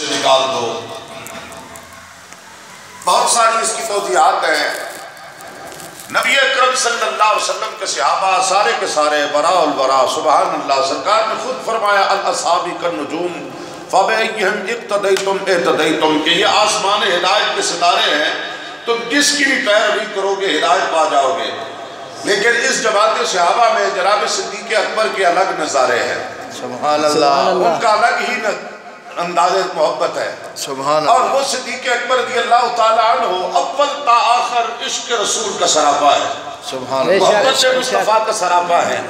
سے نکال دو. بہت ساری اس کی توضیحات ہیں. نبی اکرم صلی اللہ علیہ وسلم کے صحابہ سارے کے سارے براء البراء سبحان اللہ. سرکار نے خود فرمایا الاصحابی کالنجوم فبأیہم اقتدیتم اہتدیتم کہ یہ آسمان ہدایت کے ستارے ہیں، تم جس کی بھی پیروی کرو گے ہدایت پا جاؤ گے. لیکن اس جماعت صحابہ میں جناب صدیق اکبر کے الگ نظارے ہیں. سبحان اللہ. ان کا الگ ہی انداز محبت ہے. سبحان اللہ. اور وہ صدیق اکبر رضی اللہ تعالیٰ عنہ اول تا آخر عشق رسول کا سراپا ہے. سبحان اللہ. محبت مصطفیٰ کا سراپا ہے.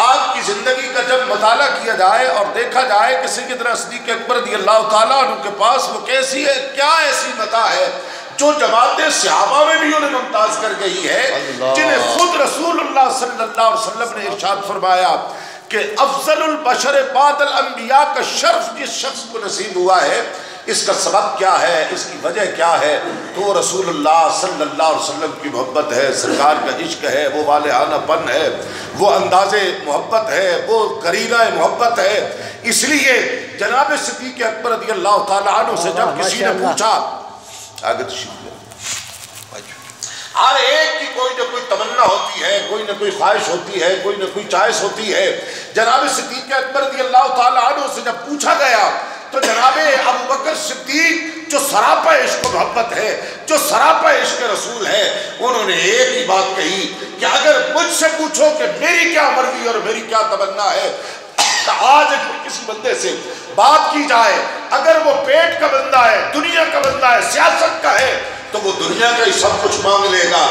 آپ کی زندگی کا جب مطالعہ کیا جائے اور دیکھا جائے کہ سیدنا صدیق اکبر رضی اللہ تعالیٰ عنہ کے پاس وہ کیسی ہے، کیا ایسی متاع ہے جو جماعت صحابہ میں بھی انہیں ممتاز کر گئی ہے، جنہیں خود رسول اللہ صلی اللہ علیہ وسلم نے ارشاد فرمایا کہ افضل البشر بعد الانبیاء کا شرف جس شخص کو نصیب ہوا ہے، اس کا سبب کیا ہے، اس کی وجہ کیا ہے، تو رسول اللہ صلی اللہ علیہ وسلم کی محبت ہے، سرکار کا عشق ہے، وہ والہانہ پن ہے، وہ انداز محبت ہے، وہ قرینہ محبت ہے. اس لیے جناب صدیق اکبر رضی اللہ تعالیٰ عنہ سے جب کسی نے پوچھا، آگے تشریف لے، ہر ایک کی کوئی نہ کوئی تمنا ہوتی ہے، کوئی نہ کوئی خواہش ہوتی ہے، کوئی نہ کوئی چوائس ہوتی ہے. جناب صدیق اکبر رضی اللہ تعالیٰ عنہ سے جب پوچھا گیا تو جناب ابو بکر صدیق جو سراپا عشق و محبت ہے، جو سراپا عشق رسول ہے، انہوں نے ایک ہی بات کہی کہ اگر مجھ سے پوچھو کہ میری کیا مرضی اور میری کیا تمنا ہے، آج کسی بندے سے بات کی جائے، اگر وہ پیٹ کا بندہ ہے، دنیا کا بندہ ہے، سیاست کا ہے، تو وہ دنیا کا ہی سب کچھ مانگ لے گا.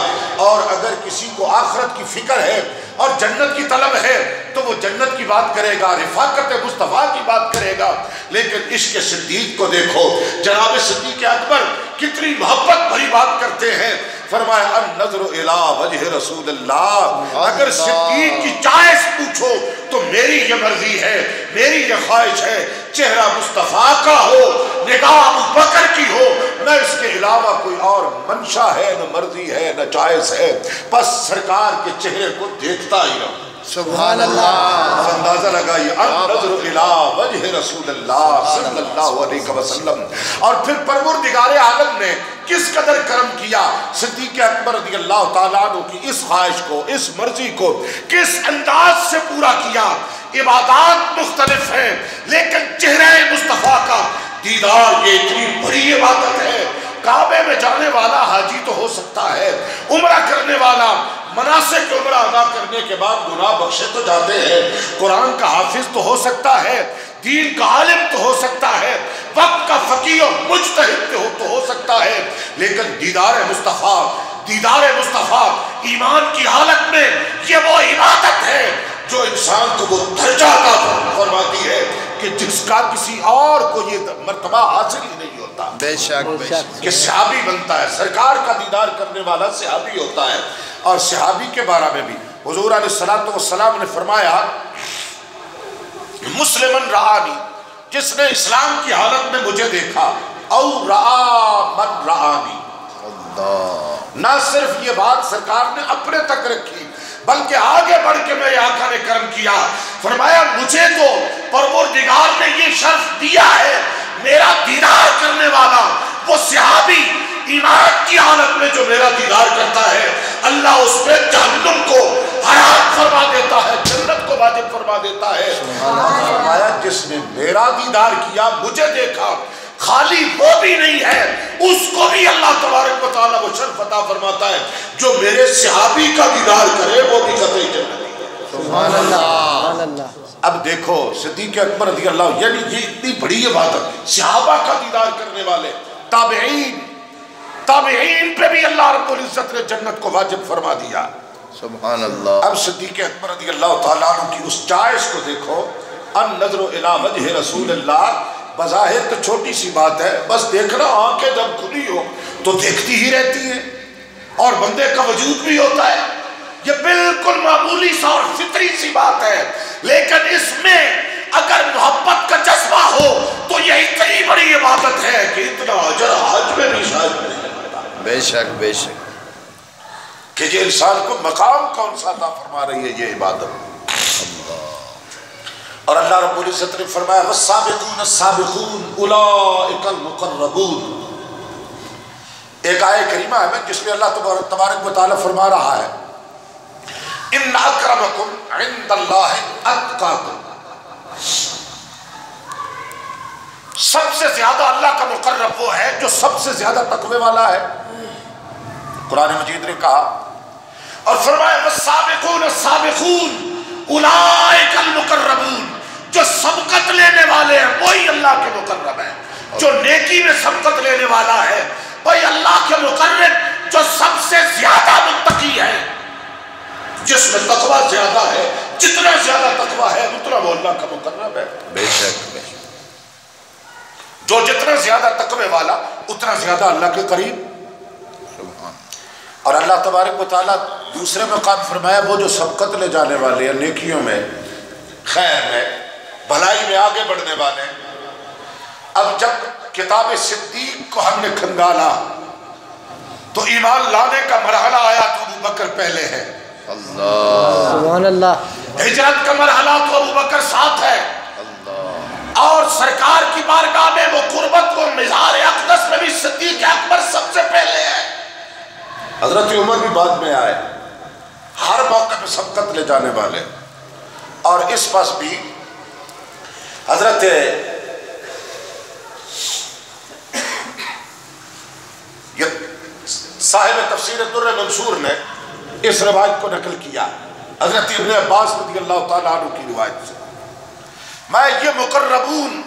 اور اگر کسی کو آخرت کی فکر ہے اور جنت کی طلب ہے تو وہ جنت کی بات کرے گا، رفاقت مصطفیٰ کی بات کرے گا. لیکن عشق صدیق کو دیکھو، جناب صدیق اکبر کتنی محبت بھری بات کرتے ہیں. فرمایا النظر الی وجہ رسول اللہ، اگر صدیق کی چوائس پوچھو تو میری یہ مرضی ہے، میری یہ خواہش ہے، چہرہ مصطفیٰ کا ہو، نگاہ ابو بکر کی ہو، نہ اس کے علاوہ کوئی اور منشا ہے، نہ مرضی ہے، نہ چوائس ہے، بس سرکار کے چہرے کو دیکھتا ہی رہو. سبحان اللہ. اندازہ لگائیے النظر الی وجہ رسول اللہ صلی اللہ علیہ وسلم. اور پھر پروردگار عالم نے کس قدر کرم کیا صدیق اکبر رضی اللہ تعالیٰ عنہ کی اس خواہش کو، اس مرضی کو کس انداز سے پورا کیا. عبادات مختلف ہیں لیکن چہرہ مصطفیٰ کا دیدار یہ اتنی بڑی عبادت ہے. کعبے میں جانے والا حاجی تو ہو سکتا ہے، عمرہ کرنے والا مناسک عمرہ ادا کرنے کے بعد گناہ بخشے تو جاتے ہیں، قرآن کا حافظ تو ہو سکتا ہے، دین کا عالم تو ہو سکتا ہے، وقت کا فقیہ اور مجتہد تو ہو سکتا ہے، لیکن دیدار مصطفیٰ ایمان کی حالت میں یہ وہ عبادت ہے جو انسان کو وہ درجہ عطا فرماتی ہے کہ جس کا کسی اور کو یہ مرتبہ حاصل ہی نہیں ہوتا. بے شک بے شک. کہ صحابی بنتا ہے، سرکار کا دیدار کرنے والا صحابی ہوتا ہے. اور صحابی کے بارے میں بھی حضور علیہ السلام نے فرمایا مسلمن رعانی، جس نے اسلام کی حالت میں مجھے دیکھا، او رعا من رعانی. نہ صرف یہ بات سرکار نے اپنے تک رکھی بلکہ آگے بڑھ کے میرے آقا نے کرم کیا. فرمایا مجھے تو پروردگار نے یہ شرف دیا ہے، میرا دیدار کرنے والا وہ صحابی ایمان کی حالت میں جو میرا دیدار کرتا ہے، اللہ اس پہ جہنم کو حرام فرما دیتا ہے، جنت کو واجب فرما دیتا ہے. فرمایا جس نے میرا دیدار کیا، مجھے دیکھا، خالی وہ بھی نہیں ہے، اس کو بھی اللہ تبارک و تعالیٰ وہ شرف عطا فرماتا ہے جو میرے صحابی کا دیدار کرے وہ بھی قطعی جنتی ہے. سبحان اللہ. اب دیکھو صدیق اکبر رضی اللہ، یعنی یہ اتنی بڑی عبادت، صحابہ کا دیدار کرنے والے، تابعین پہ بھی اللہ رب العزت نے جنت کو واجب فرما دیا. سبحان اللہ. اب صدیق اکبر رضی اللہ تعالیٰ عنہ کی اس چوائس کو دیکھو، النظر الی وجہ رسول اللہ. بظاہر تو چھوٹی سی بات ہے، بس دیکھنا آنکھیں جب کھلی ہو تو دیکھتی ہی رہتی ہیں اور بندے کا وجود بھی ہوتا ہے. یہ بالکل معمولی سا اور فطری سی بات ہے، لیکن اس میں اگر محبت کا جذبہ ہو تو یہ اتنی بڑی عبادت ہے کہ اتنا اجر حج میں بھی شاید نہیں ہوتا. بے شک بے شک. کہ یہ انسان کو مقام کون سا عطا فرما رہی ہے یہ عبادت. اور اللہ رب العزت نے فرمایا والسابقون السابقون اولئک المقربون. ایک آیت کریمہ ہے جس میں اللہ تبارک و تعالیٰ فرما رہا ہے ان اکرمکم عند اللہ اتقاکم. سب سے زیادہ اللہ کا مقرب وہ ہے جو سب سے زیادہ تقوی والا ہے. قرآن مجید نے کہا اور فرمایا والسابقون السابقون اولئک المقربون. جو سبقت لینے والے ہیں وہی اللہ کے مقرب ہیں. جو نیکی میں سبقت لینے والا ہے وہی اللہ کے مقرب جو سب سے زیادہ متقی ہے. جس میں تقوی زیادہ ہے جتنا زیادہ تقوی ہے اتنا وہ اللہ کا مقرب ہے. بے شک. جو جتنا زیادہ تقوی والا اتنا زیادہ اللہ کے قریب. اور اللہ تبارک و تعالیٰ دوسرے مقام فرمایا وہ جو سبقت لے جانے والے ہیں نیکیوں میں خیر میں بھلائی میں آگے بڑھنے والے. اب جب کتاب صدیق کو ہم نے کھنگالا تو ایمان لانے کا مرحلہ آیا تو ابو بکر پہلے ہے. اللہ سبحان اللہ. ہجرت کا مرحلہ تو ابو بکر ساتھ ہے. اور سرکار کی بارگاہ میں وہ قربت کو مزار اقدس میں بھی صدیق اکبر سب سے پہلے ہے. حضرت عمر بھی بعد میں آئے. ہر موقع پہ سبقت لے جانے والے. اور اس پاس بھی حضرت صاحب تفسیر الدر منصور نے اس روایت کو نقل کیا حضرت ابن عباس رضی اللہ تعالیٰ عنہ کی روایت سے. میں یہ مقربون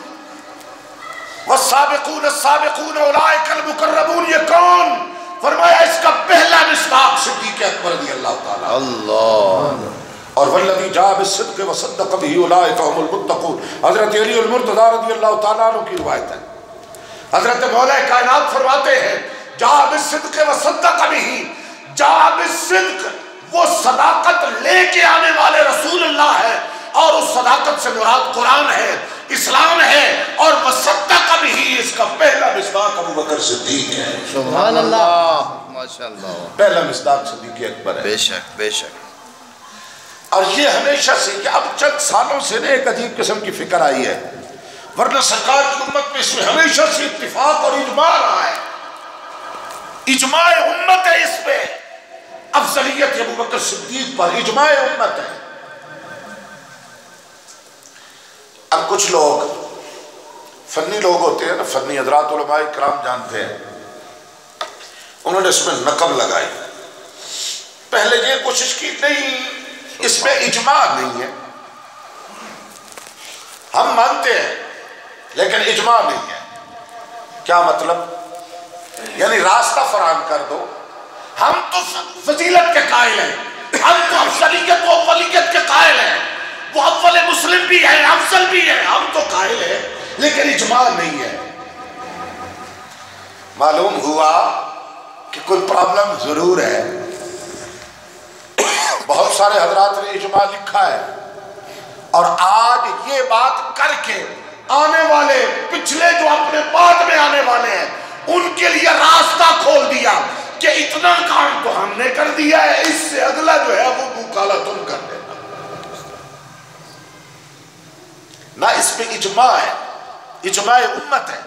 والسابقون السابقون اولئک المقربون یہ کون؟ فرمایا اس کا پہلا مصداق صدیق اکبر رضی اللہ تعالیٰ. اللہ. اور والذی جاء بالصدق وصدق به اولئک هم المتقون. حضرت علی المرتضی رضی اللہ تعالیٰ عنہ کی روایت ہے. حضرت مولا کائنات فرماتے ہیں جاء بالصدق وصدق به. جاء بالصدق وہ صداقت لے کے آنے والے رسول اللہ ہے اور اس صداقت سے مراد قرآن ہے اسلام ہے. اور وصدق به اس کا پہلا مصداق ابو بکر صدیق ہے. سبحان اللہ. ماشاءاللہ. پہلا مصداق صدیق اکبر ہے. بے شک بے شک. اور یہ ہمیشہ سے کہ اب چند سالوں سے ایک عجیب قسم کی فکر آئی ہے ورنہ سرکار کی امت میں اس میں ہمیشہ سے اتفاق اور اجماع رہا ہے. اجماع امت ہے اس پہ افضلیت ابو بکر صدیق پر اجماع امت ہے. اب کچھ لوگ فنی لوگ ہوتے ہیں نا فنی حضرات علماء کرام جانتے ہیں انہوں نے اس میں نقب لگائی. پہلے یہ کوشش کی نہیں اس میں اجماع نہیں ہے ہم مانتے ہیں لیکن اجماع نہیں ہے. کیا مطلب؟ یعنی راستہ فراہم کر دو. ہم تو فضیلت کے قائل ہیں ہم تو افضلیت و اولیت کے قائل ہیں. وہ اول مسلم بھی ہے افضل بھی ہے ہم تو قائل ہیں لیکن اجماع نہیں ہے. معلوم ہوا کہ کوئی پرابلم ضرور ہے. بہت سارے حضرات نے اجماع لکھا ہے اور آج یہ بات کر کے آنے والے پچھلے جو اپنے بعد میں آنے والے ہیں ان کے لیے راستہ کھول دیا کہ اتنا کام تو ہم نے کر دیا ہے اس سے اگلا جو ہے وہ منہ کالا تم کر دینا. نہ اس پہ اجماع ہے اجماع امت ہے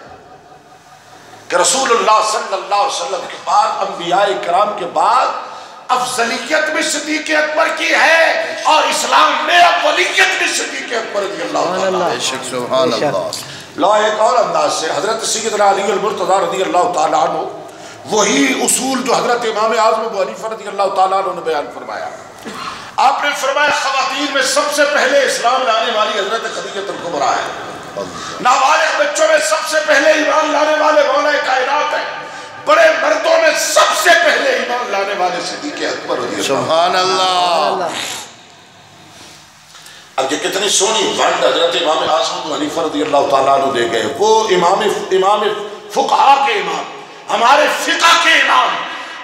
کہ رسول اللہ صلی اللہ علیہ وسلم کے بعد انبیاء کرام کے بعد افضلیت بھی صدیق اکبر کی ہے اور اسلام میں اولیت بھی صدیق اکبر رضی اللہ تعالیٰ. بے شک سبحان اللہ. لا ایک اور انداز سے حضرت سیدنا علی المرتضی رضی اللہ تعالیٰ عنہ وہی اصول جو حضرت امام اعظم ابو حنیفہ رضی اللہ تعالیٰ عنہ نے بیان فرمایا. آپ نے فرمایا خواتین میں سب سے پہلے اسلام لانے والی حضرت خدیجہ الکبریٰ ہے. نابالغ بچوں میں سب سے پہلے ایمان لانے والے مولا کائنات ہیں. بڑے مردوں میں سب سے پہلے ایمان لانے والے صدیق اکبر رضی اللہ. سبحان اللہ. اب یہ کتنی سونی ونڈ حضرت امام اعظم ابو حنیفہ رضی اللہ تعالیٰ عنہ دے گئے. وہ امام فقہا کے امام ہمارے فقہ کے امام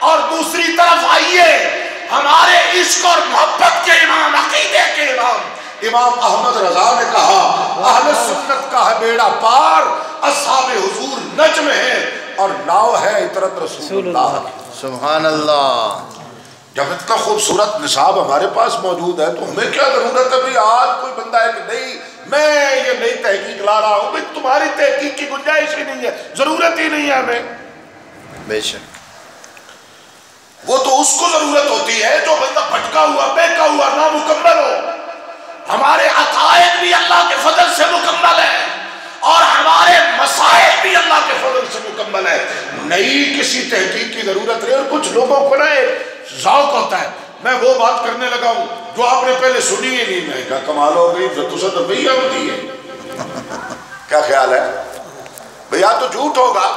اور دوسری طرف آئیے ہمارے عشق اور محبت کے امام عقیدے کے امام امام احمد رضا نے کہا اہل سنت کا ہے بیڑا پار اصحاب حضور نجم ہے اور ناؤ ہے عطرت رسول اللہ. سبحان اللہ. جب اتنا خوبصورت نصاب ہمارے پاس موجود ہے تو ہمیں کیا ضرورت ہے بھئی آج کوئی بندہ ہے کہ نہیں میں یہ نئی تحقیق لا رہا ہوں. بھئی تمہاری تحقیق کی گنجائش ہی نہیں ہے، ضرورت ہی نہیں ہے ہمیں. بے شک. وہ تو اس کو ضرورت ہوتی ہے جو بندہ بھٹکا ہوا، بہکا ہوا، نامکمل ہو. ہمارے عقائد بھی اللہ کے فضل سے مکمل ہیں اور ہمارے مسائل بھی اللہ کے فضل سے مکمل ہے. نئی کسی تحقیق کی ضرورت نہیں. اور کچھ لوگوں کو نا ذوق ہوتا ہے، میں وہ بات کرنے لگا ہوں جو آپ نے پہلے سنی ہی نہیں. میں کہا کمال ہو گئی، تو تو بھیا ہوتی ہے. کیا خیال ہے بھئی؟ یا تو جھوٹ ہوگا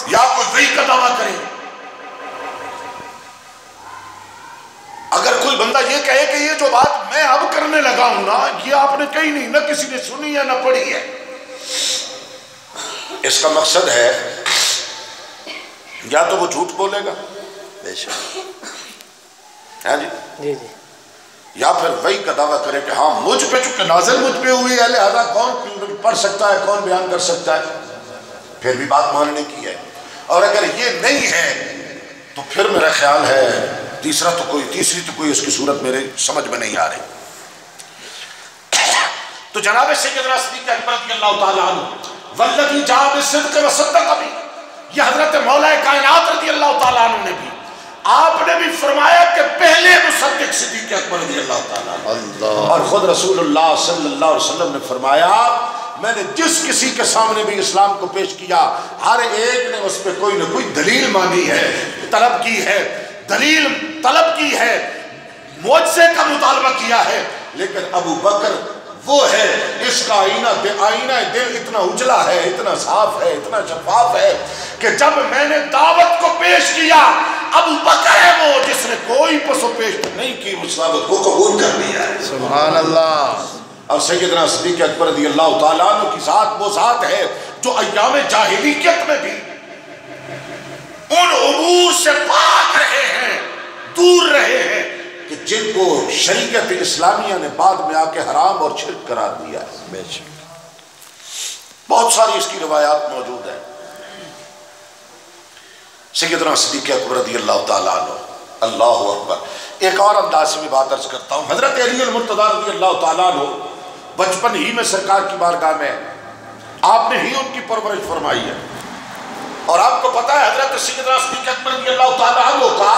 یا کوئی وحی کا دعویٰ کرے. اگر کوئی بندہ یہ کہے کہ یہ جو بات میں اب کرنے لگا ہوں نا، یہ آپ نے کہی نہیں، نہ کسی نے سنی ہے نہ پڑھی ہے، اس کا مقصد ہے یا تو وہ جھوٹ بولے گا، بے شک. ہے جی، جی جی، یا پھر وہی کا دعویٰ کرے کہ ہاں مجھ پہ چونکہ نازل مجھ پہ ہوئی ہے لہذا کون پڑھ سکتا ہے، کون بیان کر سکتا ہے. پھر بھی بات ماننے کی ہے. اور اگر یہ نہیں ہے تو پھر میرا خیال ہے تیسری تو کوئی اس کی صورت میرے سمجھ میں نہیں آ رہی. تو جناب سیدنا صدیق اکبر رضی اللہ تعالیٰ عنہ والذی جاء بالصدق وصدق بھی، یہ حضرت مولا کائنات رضی اللہ تعالیٰ عنہ نے بھی، آپ نے بھی فرمایا کہ پہلے مصدق صدیق اکبر رضی اللہ تعالیٰ عنہ. اللہ. اور خود رسول اللہ صلی اللہ علیہ وسلم نے فرمایا میں نے جس کسی کے سامنے بھی اسلام کو پیش کیا ہر ایک نے اس پہ کوئی نہ کوئی دلیل مانگی ہے، طلب کی ہے، دلیل طلب کی ہے، معجزے کا مطالبہ کیا ہے. لیکن ابو بکر وہ ہے اس کا آئینہ دل اتنا اجلا ہے، اتنا صاف ہے، اتنا شفاف ہے کہ جب میں نے دعوت کو پیش کیا ابو بکر ہے وہ جس نے کوئی پس و پیش نہیں کی، اس دعوت کو قبول کر لیا ہے. سبحان اللہ. اور سیدنا صدیق اکبر رضی اللہ تعالیٰ عنہ کی ذات وہ ذات ہے جو ایام جاہلیت میں بھی ان امور سے پاک رہے ہیں، دور رہے ہیں کہ جن کو شریعت اسلامیہ نے بعد میں آ کے حرام اور شرک قرار دیا ہے. بے شک. بہت ساری اس کی روایات موجود ہیں. سیدنا صدیق اکبر رضی اللہ تعالیٰ عنہ. اللہ اکبر. ایک اور انداز سے میں بات عرض کرتا ہوں. حضرت علی المرتضیٰ رضی اللہ تعالیٰ عنہ بچپن ہی میں سرکار کی بارگاہ میں آپ نے ہی ان کی پرورش فرمائی ہے. اور آپ کو پتا ہے حضرت سیدنا صدیق اکبر رضی اللہ تعالیٰ عنہ کا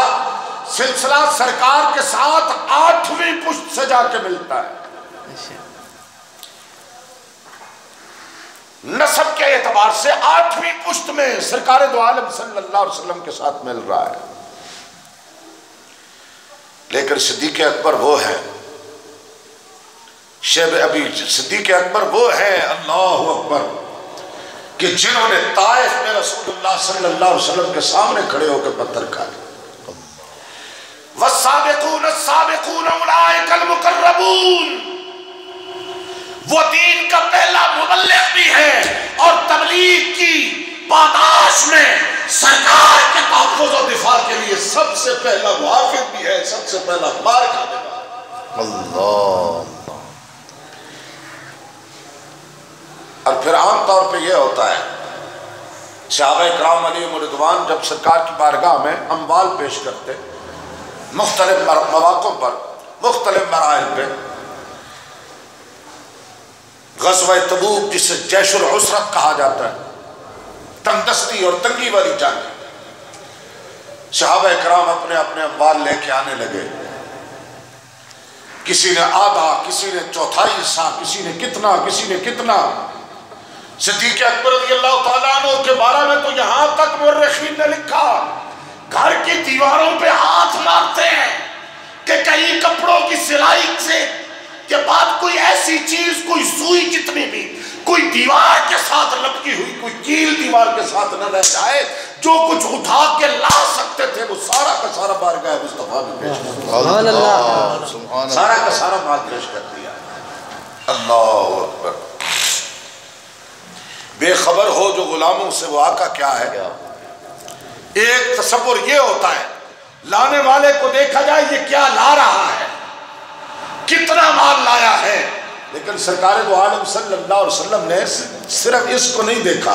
سلسلہ سرکار کے ساتھ 8ویں پشت سے جا کے ملتا ہے. نسب کے اعتبار سے 8ویں پشت میں سرکار دو عالم صلی اللہ علیہ وسلم کے ساتھ مل رہا ہے. لیکن صدیق اکبر وہ ہے، شیب ابی صدیق اکبر وہ ہے، اللہ اکبر، کہ جنہوں نے طائف میں رسول اللہ صلی اللہ علیہ وسلم کے سامنے کھڑے ہو کے پتھر کھائے. والسابقون السابقون اولئک المقربون، وہ دین کا پہلا مبلغ بھی ہے اور تبلیغ کی پاداش میں سرکار کے تحفظ و دفاع کے لیے سب سے پہلا محافظ بھی ہے، سب سے پہلا مار کھانے والا. اللہ. اور پھر عام طور پہ یہ ہوتا ہے صحابہ کرام علیہم رضوان جب سرکار کی بارگاہ میں اموال پیش کرتے مختلف مواقع پر، مختلف مراحل پہ، غزوہ تبوک جسے جیش العسرت کہا جاتا ہے، تنگ دستی اور تنگی والی جنگ، صحابہ کرام اپنے اپنے اموال لے کے آنے لگے. کسی نے آدھا، کسی نے چوتھائی حصہ، کسی نے کتنا، کسی نے کتنا. صدیق اکبر رضی اللہ تعالیٰ عنہ کے بارے میں تو یہاں تک مورخین نے لکھا گھر کی دیواروں پہ ہاتھ مارتے ہیں کہ کہیں کپڑوں کی سلائی سے کے بعد کوئی ایسی چیز، کوئی سوئی جتنی بھی، کوئی دیوار کے ساتھ لپکی ہوئی، کوئی کیل دیوار کے ساتھ نہ رہ جائے. جو کچھ اٹھا کے لا سکتے تھے وہ سارا کا سارا بارگاہ مصطفیٰ میں پیش کر دیا. سبحان اللہ. سارا کا سارا مال پیش کر دیا. اللہ اکبر. بے خبر ہو جو غلاموں سے وہ آقا کیا ہے. ایک تصور یہ ہوتا ہے لانے والے کو دیکھا جائے یہ کیا لا رہا ہے، کتنا مال لایا ہے. لیکن سرکار دو عالم صلی اللہ علیہ وسلم نے صرف اس کو نہیں دیکھا،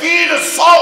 300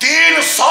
300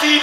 3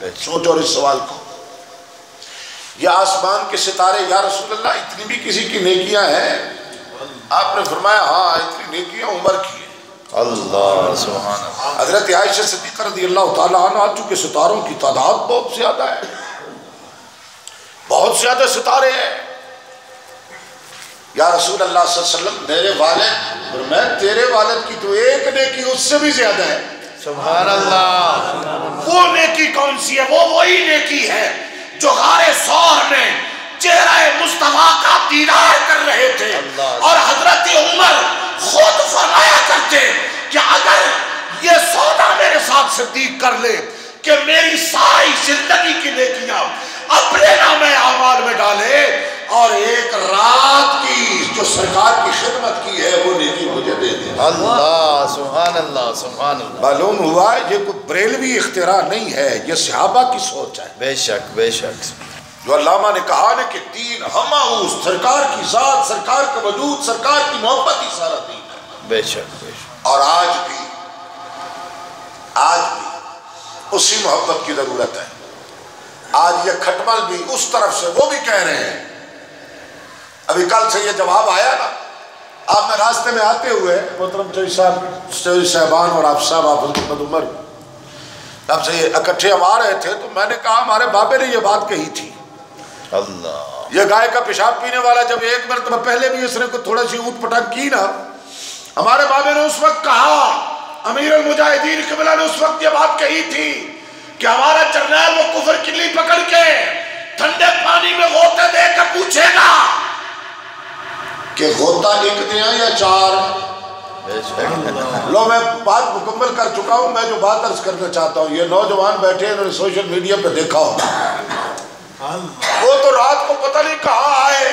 سوچو اور اس سوال کو. یہ آسمان کے ستارے یا رسول اللہ اتنی بھی کسی کی نیکیاں ہیں؟ آپ نے فرمایا ہاں اتنی نیکیاں عمر کی ہیں. اللہ سبحان اللہ. حضرت عائشہ صدیقہ رضی اللہ تعالیٰ عنہ چونکہ ستاروں کی تعداد بہت زیادہ ہے، بہت زیادہ ستارے ہیں. یا رسول اللہ صلی اللہ علیہ وسلم میرے والد، اور میں تیرے والد کی تو ایک نیکی اس سے بھی زیادہ ہے. سبحان اللہ. وہ نیکی کون سی ہے؟ وہ وہی نیکی ہے جو غار ثور میں چہرہ مصطفیٰ کا دیدار کر رہے تھے. اور حضرت عمر خود فرمایا کرتے کہ اگر یہ سودا میرے ساتھ صدیق کر لے کہ میری ساری زندگی کی نیکیاں اپنے نام اعمال میں ڈالے اور ایک رات کی جو سرکار کی خدمت کی ہے وہ نیکی مجھے دے دے. اللہ سبحان اللہ سبحان اللہ. معلوم ہوا یہ کوئی بریلوی اختراع نہیں ہے، یہ صحابہ کی سوچ ہے. بے شک بے شک. جو علامہ نے کہا نا کہ دین ہمہ سرکار کی ذات، سرکار کا وجود، سرکار کی محبت ہی سارا دین ہے. بے شک بے شک. اور آج بھی اسی محبت کی ضرورت ہے. آج یہ کھٹمل بھی اس طرف سے وہ بھی کہہ رہے ہیں. ابھی کل سے یہ جواب آیا نا، آپ نے راستے میں آتے ہوئے محترم چوہدری صاحبان اور آپ صاحب آپ حضرت عمر آپ سے یہ اکٹھے ہم آ رہے تھے تو میں نے کہا ہمارے بابے نے یہ بات کہی تھی. اللہ. یہ گائے کا پیشاب پینے والا جب ایک مرتبہ پہلے بھی اس نے کوئی تھوڑا سی اوٹ پٹانگ کی نا، ہمارے بابے نے اس وقت کہا، امیر المجاہدین قبلہ نے اس وقت یہ بات کہی تھی کہ ہمارا جرنیل وہ کفر کلی پکڑ کے ٹھنڈے پانی میں غوطے دے کے پوچھے گا کہ غوطہ ایک دیا یا چار. لو میں بات مکمل کر چکا ہوں. میں جو بات عرض کرنا چاہتا ہوں، یہ نوجوان بیٹھے انہوں نے سوشل میڈیا پہ دیکھا ہوگا، وہ تو رات کو پتہ نہیں کہاں آئے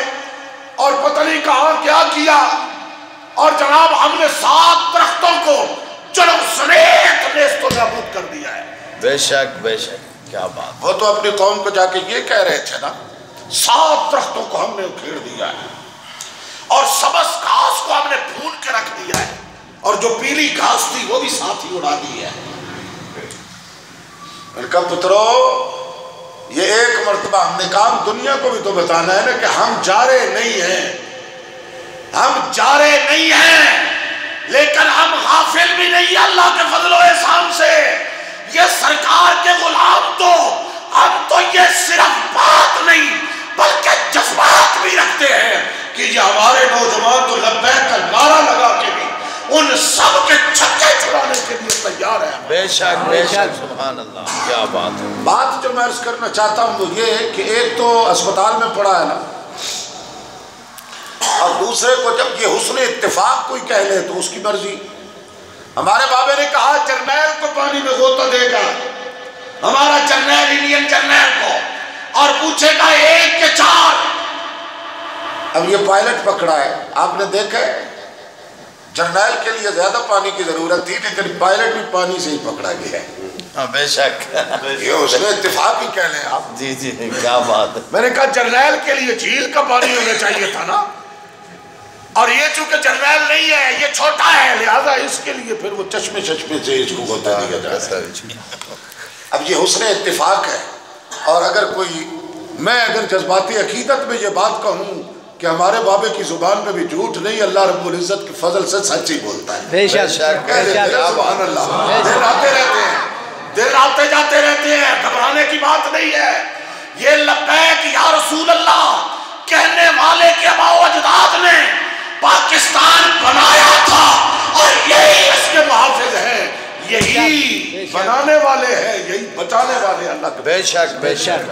اور پتہ نہیں کہاں کیا کیا، اور جناب ہم نے 7 درختوں کو جڑوں سمیت نیست و نابود کر دیا ہے. بے شک بے شک. کیا بات. وہ تو اپنی قوم کو جا کے یہ کہہ رہے تھے نا، 7 درختوں کو ہم نے اکھیڑ دیا ہے اور سبز گھاس کو ہم نے بھون کے رکھ دیا ہے اور جو پیلی گھاس تھی وہ بھی ساتھ ہی اڑا دی ہے. میں نے کہا پترو یہ ایک مرتبہ ہم نے کہا دنیا کو بھی تو بتانا ہے نا کہ ہم جا رہے نہیں ہیں، ہم جا رہے نہیں ہیں، لیکن ہم غافل بھی نہیں ہیں اللہ کے فضل و احسان سے. یہ سرکار کے غلام تو ہم تو یہ صرف بات نہیں بلکہ جذبات بھی رکھتے ہیں کہ یہ ہمارے نوجوان تو لبیک کا نعرہ لگا کے بھی ان سب کے چھکے چھڑانے کے لیے تیار ہیں. بے شک بے شک. سبحان اللہ. کیا بات ہے. بات جو میں عرض کرنا چاہتا ہوں وہ یہ ہے کہ ایک تو اسپتال میں پڑا ہے نا، اور دوسرے کو جب یہ حسن اتفاق کوئی کہہ لے تو اس کی مرضی. ہمارے بابے نے کہا جرنیل کو پانی میں غوطہ دے گا، ہمارا جرنیل انڈین جرنیل کو، اور پوچھے گا 1 کے 4. اب یہ پائلٹ پکڑا ہے، آپ نے دیکھا ہے جرنیل کے لیے زیادہ پانی کی ضرورت تھی لیکن پائلٹ بھی پانی سے ہی پکڑا گیا ہے. بے شک. یہ اس نے اتفاق ہی کہہ لیں آپ. جی جی کیا بات ہے. میں نے کہا جرنیل کے لیے جھیل کا پانی ہونا چاہیے تھا نا، اور یہ چونکہ جرنیل نہیں ہے یہ چھوٹا ہے لہذا اس کے لیے پھر وہ چشمے سے اس کو غوطہ دیا جا رہا ہے. اب یہ حسن اتفاق ہے. اور اگر کوئی میں اگر جذباتی عقیدت میں یہ بات کہوں کہ ہمارے بابے کی زبان پہ بھی جھوٹ نہیں، اللہ رب العزت کے فضل سے سچ ہی بولتا ہے. بے شک. سبحان اللہ. دل آتے رہتے ہیں، دل آتے جاتے رہتے ہیں، گھبرانے کی بات نہیں ہے. یہ لبیک یا رسول اللہ کہنے والے کے آباء و اجداد نے پاکستان بنایا تھا اور یہی اس کے محافظ ہیں، یہی بنانے والے ہیں، یہی بچانے والے اللہ کے. بے شک بے شک.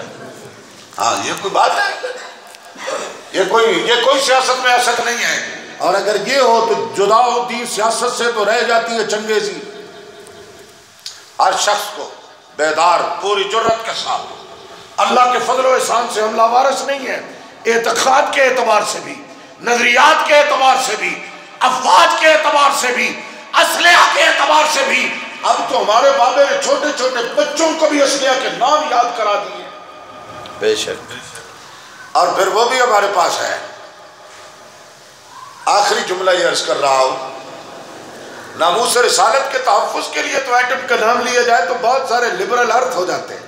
ہاں یہ کوئی بات ہے، یہ کوئی سیاست میں ایسا نہیں ہے. اور اگر یہ ہو تو جدا ہوتی سیاست سے تو رہ جاتی ہے چنگیزی. ہر شخص کو بیدار پوری جرت کے ساتھ اللہ کے فضل و احسان سے ہم لاوارث نہیں ہیں، اعتقاد کے اعتبار سے بھی، نظریات کے اعتبار سے بھی، افواج کے اعتبار سے بھی، اسلحہ کے اعتبار سے بھی. اب تو ہمارے بابے نے چھوٹے چھوٹے بچوں کو بھی اسلحہ کے نام یاد کرا دیے. بے شک. اور پھر وہ بھی ہمارے پاس ہے. آخری جملہ یہ عرض کر رہا ہوں، ناموس رسالت کے تحفظ کے لیے تو ایٹم کا نام لیا جائے تو بہت سارے لبرل ارتھ ہو جاتے ہیں.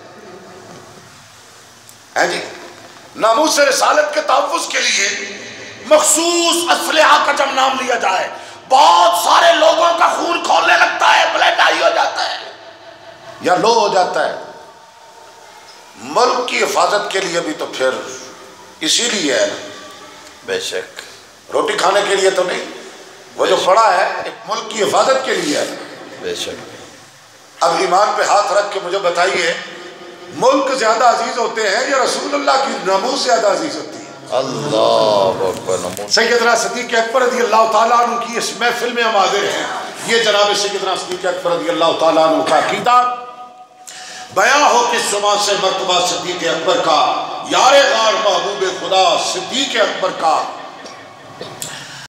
ہے جی، ناموس رسالت کے تحفظ کے لیے مخصوص اسلحہ کا جب نام لیا جائے بہت سارے لوگوں کا خون کھولنے لگتا ہے، بلڈ آئی ہو جاتا ہے یا لو ہو جاتا ہے۔ ملک کی حفاظت کے لیے بھی تو پھر اسی لیے ہے، بے شک، روٹی کھانے کے لیے تو نہیں، وہ جو پڑا ہے ایک ملک کی حفاظت کے لیے ہے۔ بے شک۔ اب ایمان پہ ہاتھ رکھ کے مجھے بتائیے، ملک زیادہ عزیز ہوتے ہیں یا رسول اللہ کی ناموس زیادہ عزیز ہوتی ہے؟ اللہ اکبر، ناموس۔ سیدنا صدیق اکبر رضی اللہ تعالیٰ عنہ کی اس محفل میں ہم حاضر ہیں، یہ جناب سیدنا صدیق اکبر رضی اللہ تعالیٰ عنہ کا عقیدہ بیان ہو کے زبان سے مرتبہ صدیق اکبر کا، یار غار محبوب خدا صدیق اکبر کا